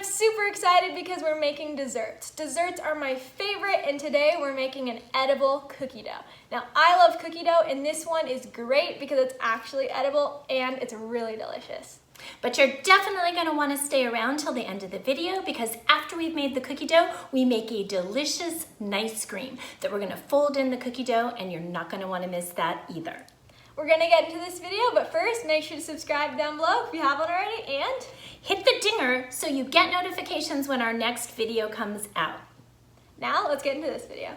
super excited because we're making desserts. Desserts are my favorite, and today we're making an edible cookie dough. Now, I love cookie dough, and this one is great because it's actually edible and it's really delicious. But you're definitely going to want to stay around till the end of the video because after we've made the cookie dough, we make a delicious nice cream that we're going to fold in the cookie dough, and you're not going to want to miss that either. We're going to get into this video, but first make sure to subscribe down below if you haven't already, and hit the dinger so you get notifications when our next video comes out. Now let's get into this video.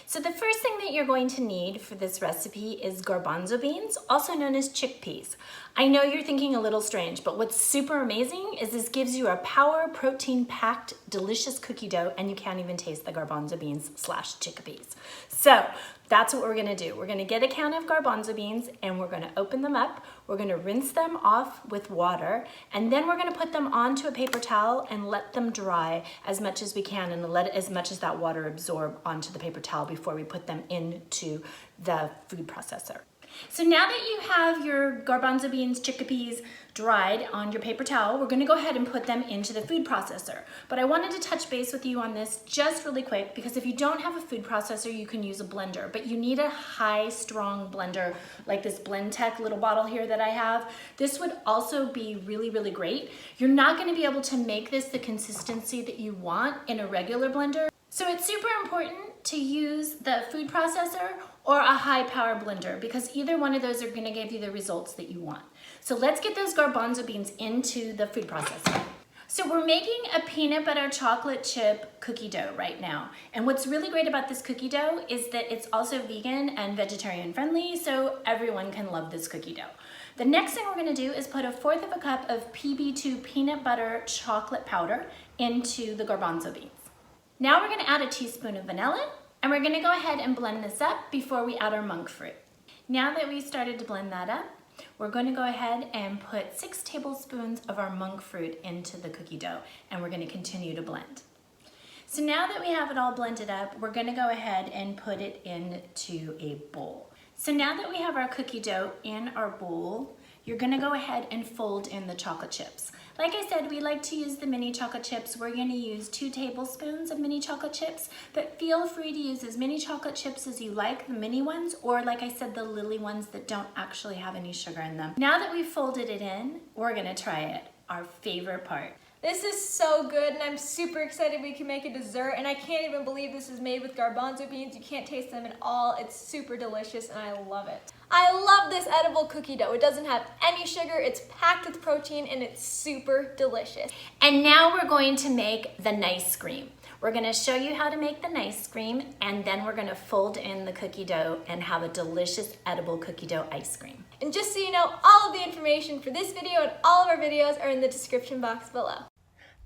So the first thing that you're going to need for this recipe is garbanzo beans, also known as chickpeas. I know you're thinking a little strange, but what's super amazing is this gives you a power protein-packed, delicious cookie dough, and you can't even taste the garbanzo beans / chickpeas. So that's what we're gonna do. We're gonna get a can of garbanzo beans and we're gonna open them up. We're gonna rinse them off with water, and then we're gonna put them onto a paper towel and let them dry as much as we can, and let as much as that water absorb onto the paper towel before we put them into the food processor. So now that you have your garbanzo beans, chickpeas dried on your paper towel, we're gonna go ahead and put them into the food processor. But I wanted to touch base with you on this just really quick because if you don't have a food processor, you can use a blender, but you need a high, strong blender like this Blendtec little bottle here that I have. This would also be really, really great. You're not gonna be able to make this the consistency that you want in a regular blender. So it's super important to use the food processor or a high power blender because either one of those are gonna give you the results that you want. So let's get those garbanzo beans into the food processor. So we're making a peanut butter chocolate chip cookie dough right now. And what's really great about this cookie dough is that it's also vegan and vegetarian friendly, so everyone can love this cookie dough. The next thing we're gonna do is put 1/4 cup of PB2 peanut butter chocolate powder into the garbanzo beans. Now we're gonna add a teaspoon of vanilla, and we're gonna go ahead and blend this up before we add our monk fruit. Now that we started to blend that up, we're gonna go ahead and put 6 tablespoons of our monk fruit into the cookie dough, and we're gonna continue to blend. So now that we have it all blended up, we're gonna go ahead and put it into a bowl. So now that we have our cookie dough in our bowl, you're gonna go ahead and fold in the chocolate chips. Like I said, we like to use the mini chocolate chips. We're gonna use 2 tablespoons of mini chocolate chips, but feel free to use as many chocolate chips as you like, the mini ones, or like I said, the Lily ones that don't actually have any sugar in them. Now that we've folded it in, we're gonna try it, our favorite part. This is so good, and I'm super excited we can make a dessert, and I can't even believe this is made with garbanzo beans. You can't taste them at all. It's super delicious, and I love it. I love this edible cookie dough. It doesn't have any sugar, it's packed with protein, and it's super delicious. And now we're going to make the nice cream. We're gonna show you how to make the nice cream, and then we're gonna fold in the cookie dough and have a delicious edible cookie dough ice cream. And just so you know, all of the information for this video and all of our videos are in the description box below.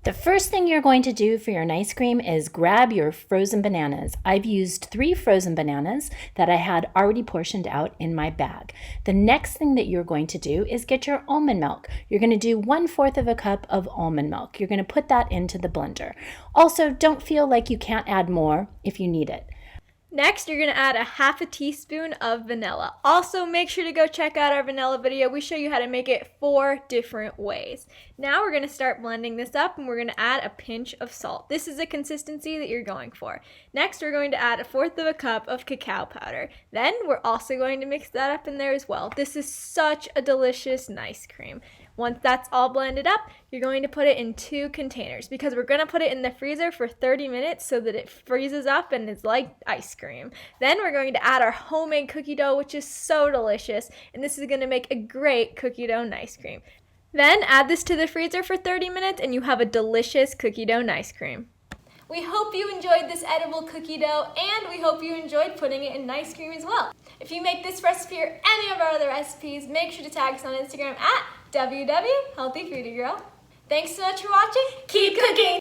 The first thing you're going to do for your nice cream is grab your frozen bananas. I've used 3 frozen bananas that I had already portioned out in my bag. The next thing that you're going to do is get your almond milk. You're going to do 1/4 cup of almond milk. You're going to put that into the blender. Also, don't feel like you can't add more if you need it. Next, you're gonna add 1/2 teaspoon of vanilla. Also, make sure to go check out our vanilla video. We show you how to make it 4 different ways. Now we're gonna start blending this up, and we're gonna add a pinch of salt. This is the consistency that you're going for. Next, we're going to add 1/4 cup of cacao powder. Then we're also going to mix that up in there as well. This is such a delicious nice cream. Once that's all blended up, you're going to put it in 2 containers because we're going to put it in the freezer for 30 minutes so that it freezes up and is like ice cream. Then we're going to add our homemade cookie dough, which is so delicious, and this is going to make a great cookie dough nice cream. Then add this to the freezer for 30 minutes and you have a delicious cookie dough nice cream. We hope you enjoyed this edible cookie dough, and we hope you enjoyed putting it in nice cream as well. If you make this recipe or any of our other recipes, make sure to tag us on Instagram at www.healthyfoodiegirl. Thanks so much for watching. Keep cooking!